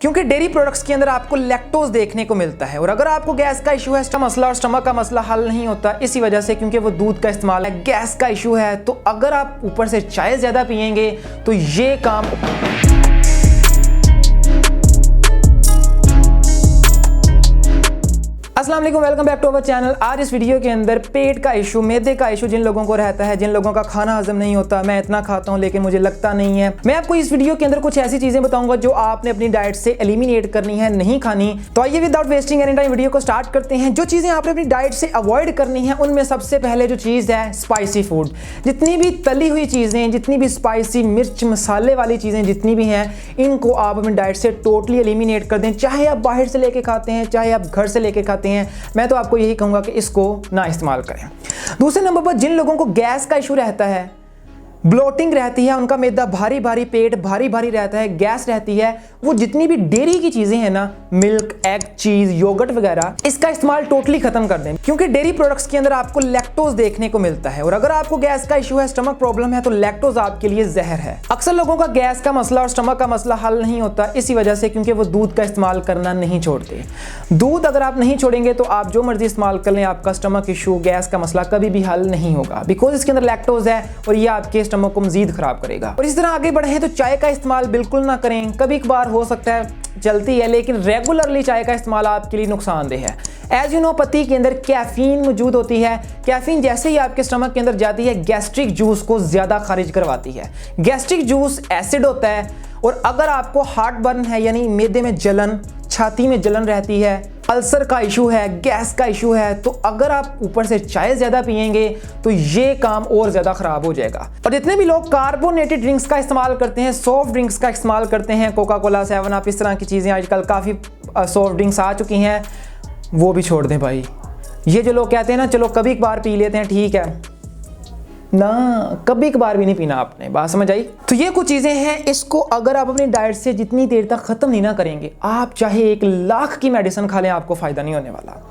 क्योंकि dairy products के अंदर आपको लैक्टोज देखने को मिलता है और अगर आपको गैस का इशू है, मसला और स्टमक का मसला हल नहीं होता इसी वजह से, क्योंकि वो दूध का इस्तेमाल है, गैस का इशू है, तो अगर आप ऊपर से चाय ज़्यादा पिएंगे तो ये काम अस्सलाम वालेकुम, welcome back to our channel. आज इस वीडियो के अंदर पेट का इशू, मैदे का इशू जिन लोगों को रहता है, जिन लोगों का खाना हजम नहीं होता, मैं इतना खाता हूं लेकिन मुझे लगता नहीं है, मैं आपको इस वीडियो के अंदर कुछ ऐसी चीजें बताऊंगा जो आपने अपनी डाइट से एलिमिनेट करनी है, नहीं खानी। तो आइए without wasting any time video को स्टार्ट करते हैं। जो चीजें आपने अपनी डाइट से अवॉइड करनी है उनमें सबसे पहले जो चीज है स्पाइसी फूड। जितनी भी तली हुई चीजें, जितनी भी स्पाइसी मिर्च मसाले वाली चीजें जितनी भी हैं, इनको आप अपनी डाइट से टोटली एलिमिनेट कर दें। चाहे आप बाहर से लेके खाते हैं, चाहे आप घर से लेके खाते हैं, मैं तो आपको यही कहूंगा कि इसको ना इस्तेमाल करें। दूसरे नंबर पर जिन लोगों को गैस का इशू रहता है, ब्लोटिंग रहती है, उनका मैदा भारी भारी, पेट भारी भारी रहता है, गैस रहती है, वो जितनी भी डेयरी की चीजें हैं ना, मिल्क, एग, चीज, योगर्ट वगैरह, इसका इस्तेमाल टोटली खत्म कर दें। क्योंकि डेयरी प्रोडक्ट्स के अंदर आपको लैक्टोज देखने को मिलता है और अगर आपको गैस का इशू है, स्टमक प्रॉब्लम है, तो लैक्टोज आपके लिए जहर है। अक्सर लोगों का गैस का मसला और स्टमक का मसला हल नहीं होता इसी वजह से, क्योंकि वो दूध का इस्तेमाल करना नहीं छोड़ते। दूध अगर आप नहीं छोड़ेंगे तो आप जो मर्जी इस्तेमाल कर लें, आपका स्टमक इशू, गैस का मसला कभी भी हल नहीं होगा, बिकॉज इसके अंदर लैक्टोज है और ये आपके स्टमक को मजीद खराब करेगा। और इस तरह आगे बढ़े हैं तो चाय का इस्तेमाल बिल्कुल ना करें। कभी कभार हो सकता है चलती है, लेकिन रेगुलरली चाय का इस्तेमाल आपके लिए नुकसानदेह है। एज यू नो, पत्ती के अंदर कैफीन मौजूद होती है। कैफीन जैसे ही आपके स्टमक के अंदर जाती है, गैस्ट्रिक जूस को ज्यादा खारिज करवाती है। गैस्ट्रिक जूस एसिड होता है और अगर आपको हार्ट बर्न है, यानी मैदे में जलन, छाती में जलन रहती है, अल्सर का इशू है, गैस का इशू है, तो अगर आप ऊपर से चाय ज्यादा पिएंगे तो ये काम और ज्यादा खराब हो जाएगा। और जितने भी लोग कार्बोनेटेड ड्रिंक्स का इस्तेमाल करते हैं, सॉफ्ट ड्रिंक्स का इस्तेमाल करते हैं, कोका कोला, 7 अप, इस तरह की चीजें आजकल काफी सॉफ्ट ड्रिंक्स आ चुकी हैं, वो भी छोड़ दें भाई। ये जो लोग कहते हैं ना, चलो कभी कभार पी लेते हैं, ठीक है ना, कभी कभार भी नहीं पीना आपने, बात समझ आई? तो ये कुछ चीजें हैं, इसको अगर आप अपनी डाइट से जितनी देर तक खत्म नहीं ना करेंगे, आप चाहे 1 लाख की मेडिसिन खा लें, आपको फायदा नहीं होने वाला।